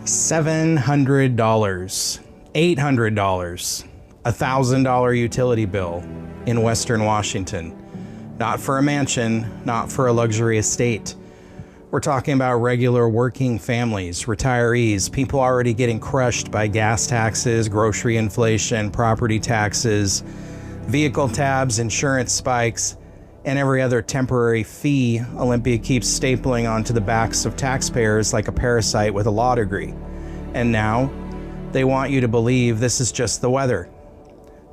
$700, $800, $1,000 utility bill in Western Washington. Not for a mansion, not for a luxury estate. We're talking about regular working families, retirees, people already getting crushed by gas taxes, grocery inflation, property taxes, vehicle tabs, insurance spikes, and every other temporary fee Olympia keeps stapling onto the backs of taxpayers like a parasite with a law degree. And now, they want you to believe this is just the weather.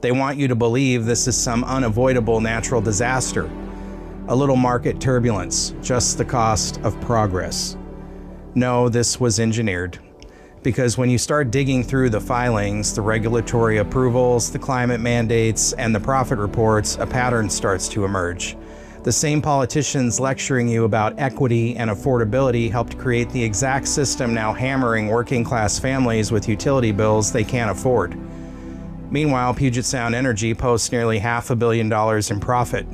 They want you to believe this is some unavoidable natural disaster. A little market turbulence, just the cost of progress. No, this was engineered. Because when you start digging through the filings, the regulatory approvals, the climate mandates, and the profit reports, a pattern starts to emerge. The same politicians lecturing you about equity and affordability helped create the exact system now hammering working-class families with utility bills they can't afford. Meanwhile, Puget Sound Energy posts nearly $500 million in profit,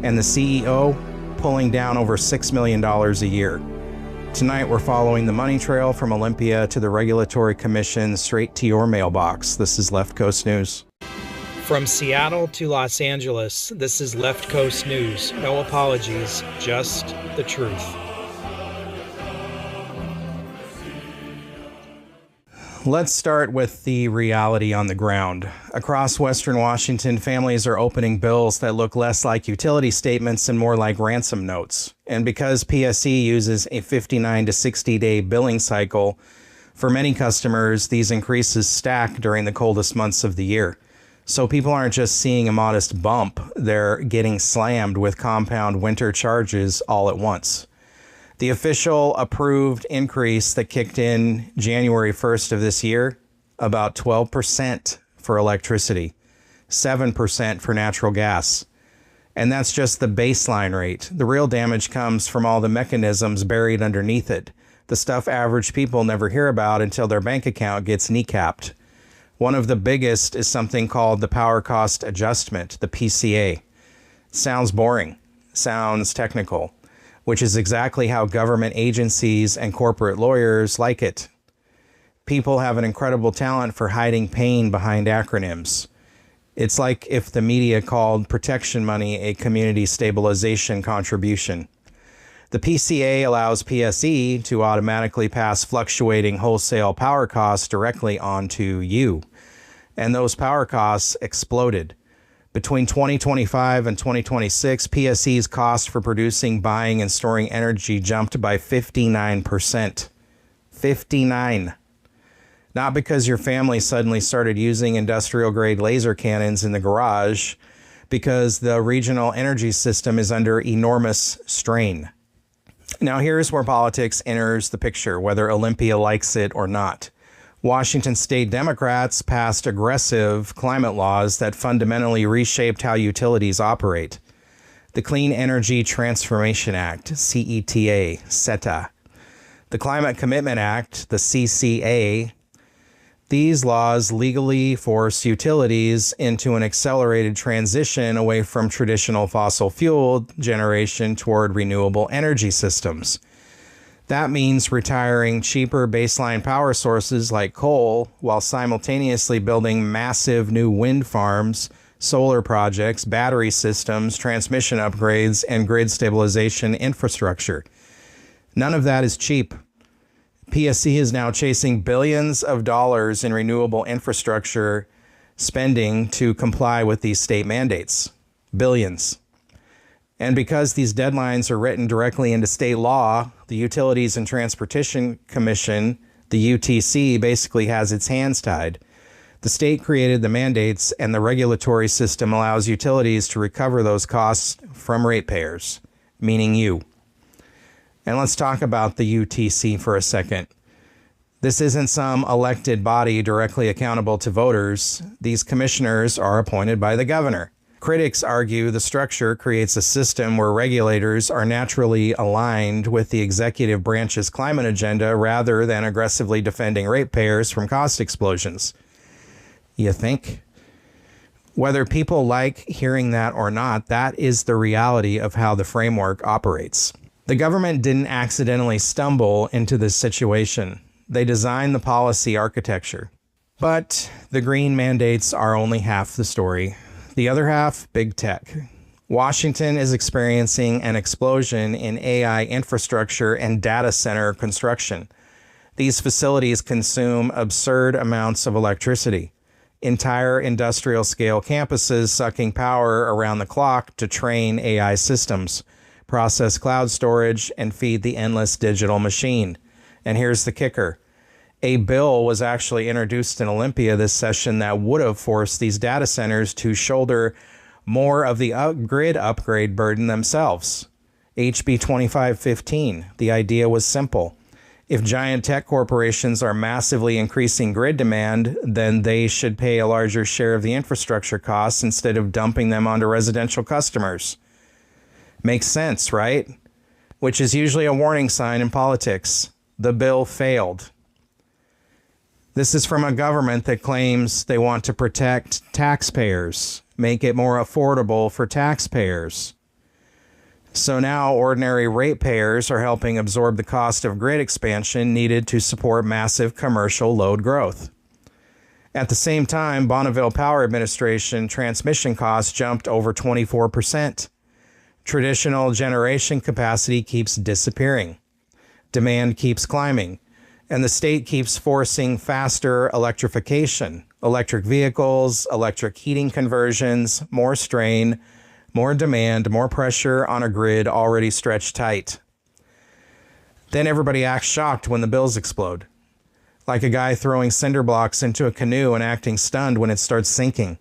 and the CEO pulling down over $6 million a year. Tonight, we're following the money trail from Olympia to the Regulatory Commission straight to your mailbox. This is Left Coast News. From Seattle to Los Angeles, this is Left Coast News. No apologies, just the truth. Let's start with the reality on the ground. Across Western Washington, families are opening bills that look less like utility statements and more like ransom notes. And because PSE uses a 59 to 60-day billing cycle, for many customers, these increases stack during the coldest months of the year. So people aren't just seeing a modest bump, they're getting slammed with compound winter charges all at once. The official approved increase that kicked in January 1st of this year, about 12% for electricity, 7% for natural gas. And that's just the baseline rate. The real damage comes from all the mechanisms buried underneath it, the stuff average people never hear about until their bank account gets kneecapped. One of the biggest is something called the Power Cost Adjustment, the PCA. Sounds boring, sounds technical, which is exactly how government agencies and corporate lawyers like it. People have an incredible talent for hiding pain behind acronyms. It's like if the media called protection money a community stabilization contribution. The PCA allows PSE to automatically pass fluctuating wholesale power costs directly onto you. And those power costs exploded. Between 2025 and 2026, PSE's cost for producing, buying, and storing energy jumped by 59%. 59. Not because your family suddenly started using industrial-grade laser cannons in the garage, because the regional energy system is under enormous strain. Now here's where politics enters the picture, whether Olympia likes it or not. Washington state Democrats passed aggressive climate laws that fundamentally reshaped how utilities operate. The Clean Energy Transformation Act, CETA, the Climate Commitment Act, the CCA. These laws legally force utilities into an accelerated transition away from traditional fossil fuel generation toward renewable energy systems. That means retiring cheaper baseline power sources like coal while simultaneously building massive new wind farms, solar projects, battery systems, transmission upgrades, and grid stabilization infrastructure. None of that is cheap. PSE is now chasing billions of dollars in renewable infrastructure spending to comply with these state mandates. Billions. And because these deadlines are written directly into state law, the Utilities and Transportation Commission, the UTC, basically has its hands tied. The state created the mandates, and the regulatory system allows utilities to recover those costs from ratepayers, meaning you. And let's talk about the UTC for a second. This isn't some elected body directly accountable to voters. These commissioners are appointed by the governor. Critics argue the structure creates a system where regulators are naturally aligned with the executive branch's climate agenda rather than aggressively defending ratepayers from cost explosions. You think? Whether people like hearing that or not, that is the reality of how the framework operates. The government didn't accidentally stumble into this situation. They design the policy architecture. But the green mandates are only half the story. The other half, big tech. Washington is experiencing an explosion in AI infrastructure and data center construction. These facilities consume absurd amounts of electricity. Entire industrial-scale campuses sucking power around the clock to train AI systems, process cloud storage, and feed the endless digital machine. And here's the kicker. A bill was actually introduced in Olympia this session that would have forced these data centers to shoulder more of the grid upgrade burden themselves. HB 2515. The idea was simple. If giant tech corporations are massively increasing grid demand, then they should pay a larger share of the infrastructure costs instead of dumping them onto residential customers. Makes sense, right? Which is usually a warning sign in politics. The bill failed. This is from a government that claims they want to protect taxpayers, make it more affordable for taxpayers. So now ordinary ratepayers are helping absorb the cost of grid expansion needed to support massive commercial load growth. At the same time, Bonneville Power Administration transmission costs jumped over 24%. Traditional generation capacity keeps disappearing. Demand keeps climbing. And the state keeps forcing faster electrification, electric vehicles, electric heating conversions, more strain, more demand, more pressure on a grid already stretched tight. Then everybody acts shocked when the bills explode, like a guy throwing cinder blocks into a canoe and acting stunned when it starts sinking.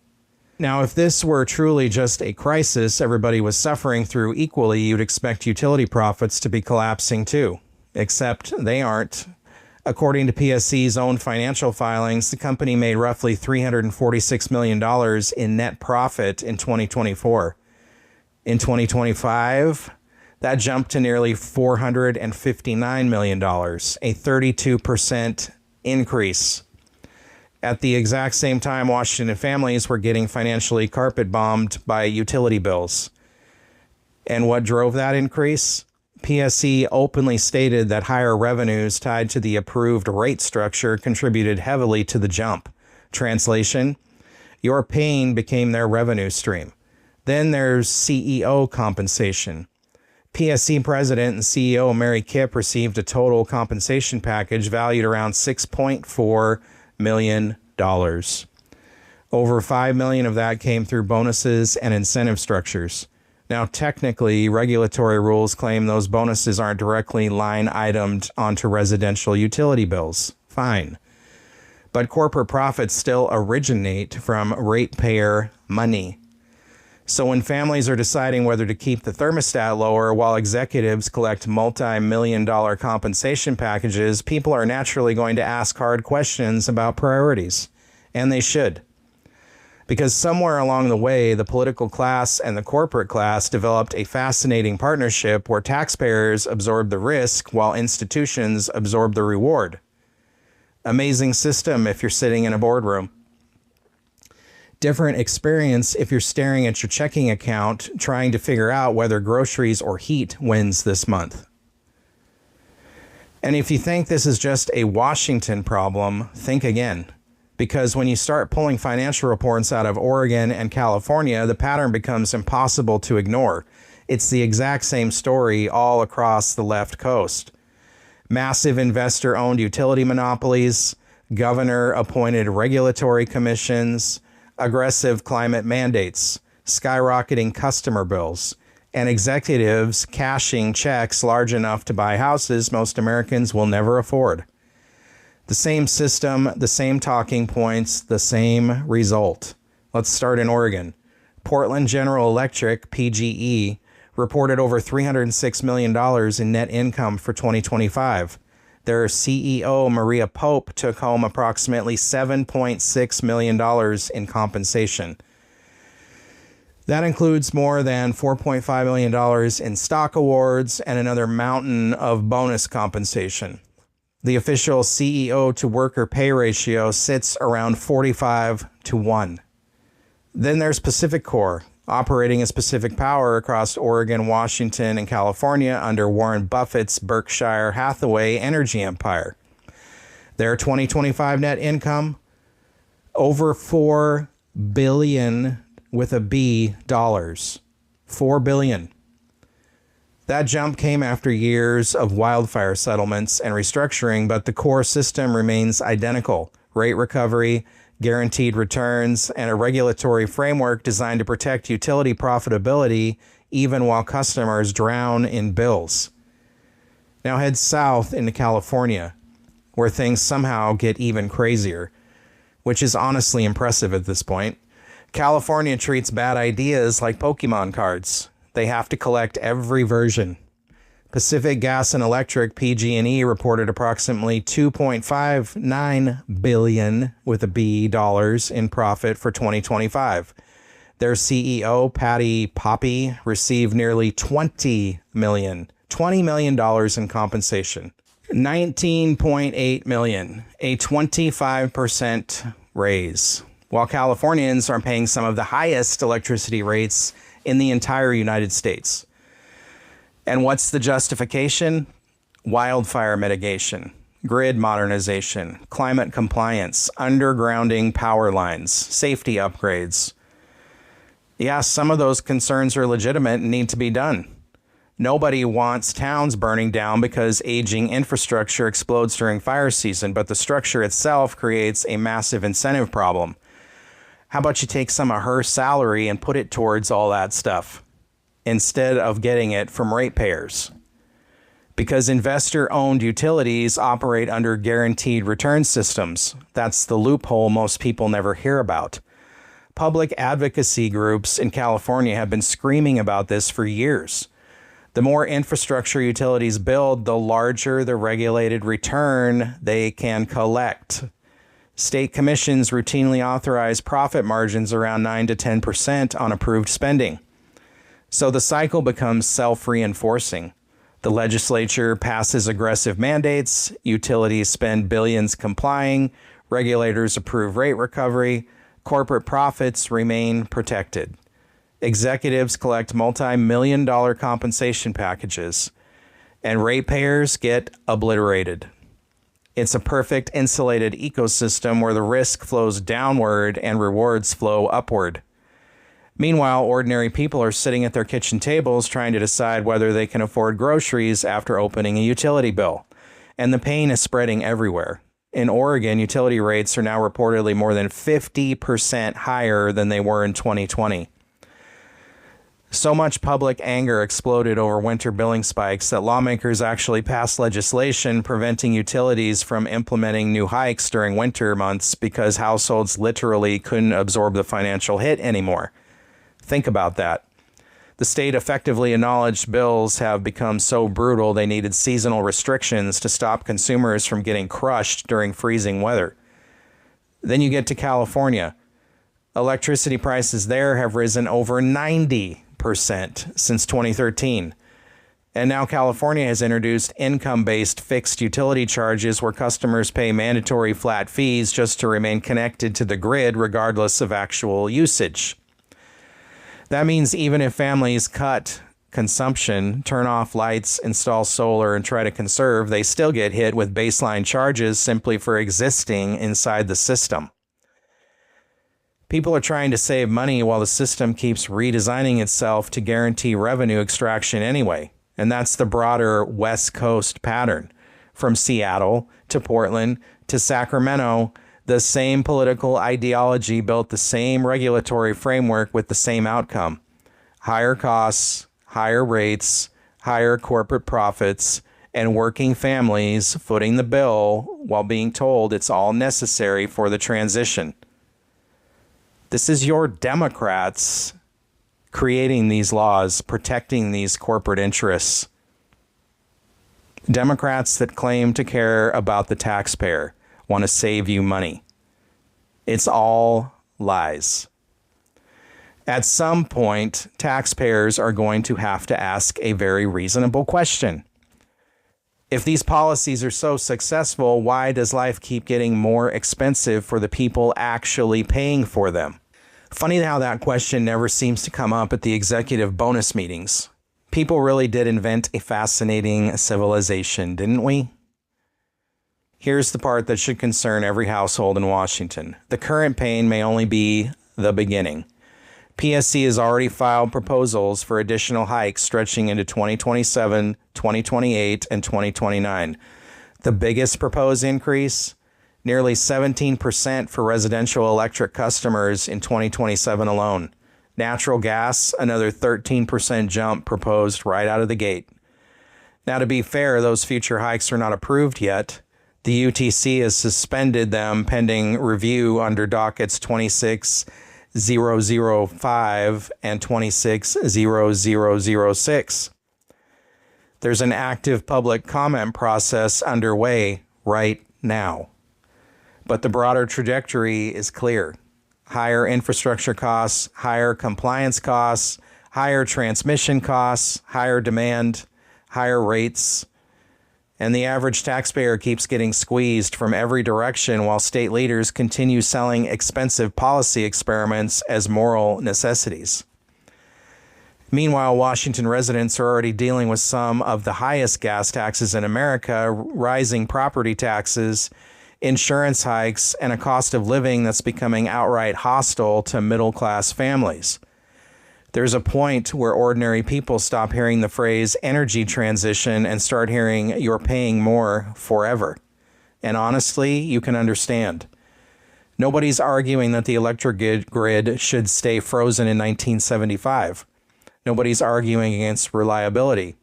Now, if this were truly just a crisis everybody was suffering through equally, you'd expect utility profits to be collapsing too, except they aren't. According to PSC's own financial filings, the company made roughly $346 million in net profit in 2024. In 2025, that jumped to nearly $459 million, a 32% increase. At the exact same time, Washington families were getting financially carpet-bombed by utility bills. And what drove that increase? PSC openly stated that higher revenues tied to the approved rate structure contributed heavily to the jump. Translation, your pain became their revenue stream. Then there's CEO compensation. PSC President and CEO Mary Kipp received a total compensation package valued around $6.4 million. Over $5 million of that came through bonuses and incentive structures. Now, technically, regulatory rules claim those bonuses aren't directly line-itemed onto residential utility bills. Fine. But corporate profits still originate from ratepayer money. So when families are deciding whether to keep the thermostat lower while executives collect multi-million-dollar compensation packages, people are naturally going to ask hard questions about priorities. And they should. Because somewhere along the way, the political class and the corporate class developed a fascinating partnership where taxpayers absorb the risk while institutions absorb the reward. Amazing system if you're sitting in a boardroom. Different experience if you're staring at your checking account trying to figure out whether groceries or heat wins this month. And if you think this is just a Washington problem, think again. Because when you start pulling financial reports out of Oregon and California, the pattern becomes impossible to ignore. It's the exact same story all across the left coast. Massive investor-owned utility monopolies, governor-appointed regulatory commissions, aggressive climate mandates, skyrocketing customer bills, and executives cashing checks large enough to buy houses most Americans will never afford. The same system, the same talking points, the same result. Let's start in Oregon. Portland General Electric, PGE, reported over $306 million in net income for 2025. Their CEO, Maria Pope, took home approximately $7.6 million in compensation. That includes more than $4.5 million in stock awards and another mountain of bonus compensation. The official CEO to worker pay ratio sits around 45-1. Then there's Pacific Core, operating as Pacific Power across Oregon, Washington, and California under Warren Buffett's Berkshire Hathaway energy empire. Their 2025 net income, over $4 billion with a B dollars. $4 billion. That jump came after years of wildfire settlements and restructuring, but the core system remains identical. Rate recovery, guaranteed returns, and a regulatory framework designed to protect utility profitability even while customers drown in bills. Now head south into California, where things somehow get even crazier, which is honestly impressive at this point. California treats bad ideas like Pokemon cards. They have to collect every version. Pacific Gas and Electric, PG&E, reported approximately $2.59 billion with a B dollars in profit for 2025. Their CEO, Patty Poppe, received nearly $20 million in compensation. $19.8 million, a 25% raise, while Californians are paying some of the highest electricity rates in the entire United States. And what's the justification? Wildfire mitigation, grid modernization, climate compliance, undergrounding power lines, safety upgrades. Yeah, some of those concerns are legitimate and need to be done. Nobody wants towns burning down because aging infrastructure explodes during fire season, but the structure itself creates a massive incentive problem. How about you take some of her salary and put it towards all that stuff instead of getting it from ratepayers? Because investor-owned utilities operate under guaranteed return systems. That's the loophole most people never hear about. Public advocacy groups in California have been screaming about this for years. The more infrastructure utilities build, the larger the regulated return they can collect. State commissions routinely authorize profit margins around 9 to 10% on approved spending. So the cycle becomes self-reinforcing. The legislature passes aggressive mandates, utilities spend billions complying, regulators approve rate recovery, corporate profits remain protected. Executives collect multi-million-dollar compensation packages, and ratepayers get obliterated. It's a perfect insulated ecosystem where the risk flows downward and rewards flow upward. Meanwhile, ordinary people are sitting at their kitchen tables trying to decide whether they can afford groceries after opening a utility bill. And the pain is spreading everywhere. In Oregon, utility rates are now reportedly more than 50% higher than they were in 2020. So much public anger exploded over winter billing spikes that lawmakers actually passed legislation preventing utilities from implementing new hikes during winter months because households literally couldn't absorb the financial hit anymore. Think about that. The state effectively acknowledged bills have become so brutal they needed seasonal restrictions to stop consumers from getting crushed during freezing weather. Then you get to California. Electricity prices there have risen over 90% since 2013. And now California has introduced income-based fixed utility charges where customers pay mandatory flat fees just to remain connected to the grid regardless of actual usage. That means even if families cut consumption, turn off lights, install solar, and try to conserve, they still get hit with baseline charges simply for existing inside the system. People are trying to save money while the system keeps redesigning itself to guarantee revenue extraction anyway. And that's the broader West Coast pattern. From Seattle to Portland to Sacramento, the same political ideology built the same regulatory framework with the same outcome. Higher costs, higher rates, higher corporate profits, and working families footing the bill while being told it's all necessary for the transition. This is your Democrats creating these laws, protecting these corporate interests. Democrats that claim to care about the taxpayer want to save you money. It's all lies. At some point, taxpayers are going to have to ask a very reasonable question. If these policies are so successful, why does life keep getting more expensive for the people actually paying for them? Funny how that question never seems to come up at the executive bonus meetings. People really did invent a fascinating civilization, didn't we? Here's the part that should concern every household in Washington. The current pain may only be the beginning. PSC has already filed proposals for additional hikes stretching into 2027, 2028, and 2029. The biggest proposed increase, nearly 17% for residential electric customers in 2027 alone. Natural gas, another 13% jump proposed right out of the gate. Now, to be fair, those future hikes are not approved yet. The UTC has suspended them pending review under dockets 26005 and 26006. There's an active public comment process underway right now. But the broader trajectory is clear. Higher infrastructure costs, higher compliance costs, higher transmission costs, higher demand, higher rates, and the average taxpayer keeps getting squeezed from every direction while state leaders continue selling expensive policy experiments as moral necessities. Meanwhile, Washington residents are already dealing with some of the highest gas taxes in America, rising property taxes, insurance hikes, and a cost of living that's becoming outright hostile to middle-class families. There's a point where ordinary people stop hearing the phrase energy transition and start hearing you're paying more forever. And honestly, you can understand. Nobody's arguing that the electric grid should stay frozen in 1975. Nobody's arguing against reliability.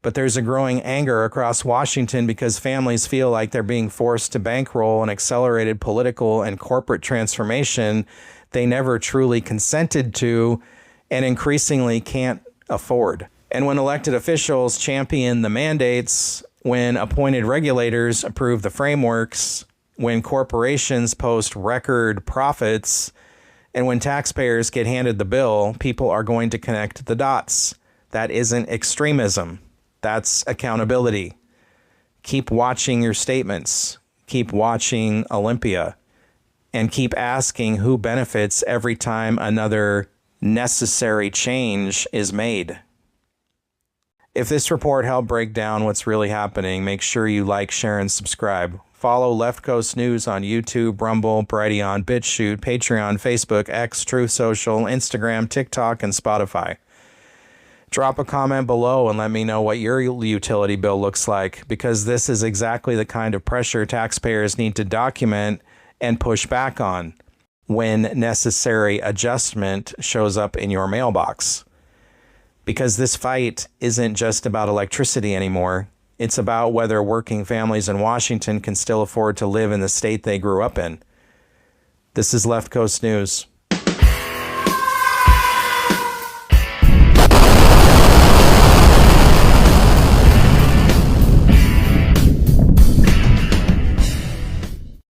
But there's a growing anger across Washington because families feel like they're being forced to bankroll an accelerated political and corporate transformation they never truly consented to and increasingly can't afford. And when elected officials champion the mandates, when appointed regulators approve the frameworks, when corporations post record profits, and when taxpayers get handed the bill, people are going to connect the dots. That isn't extremism. That's accountability. Keep watching your statements. Keep watching Olympia. And keep asking who benefits every time another necessary change is made. If this report helped break down what's really happening, make sure you like, share, and subscribe. Follow Left Coast News on YouTube, Rumble, Brighteon, BitChute, Patreon, Facebook, X, Truth Social, Instagram, TikTok, and Spotify. Drop a comment below and let me know what your utility bill looks like, because this is exactly the kind of pressure taxpayers need to document and push back on when necessary adjustment shows up in your mailbox. Because this fight isn't just about electricity anymore. It's about whether working families in Washington can still afford to live in the state they grew up in. This is Left Coast News.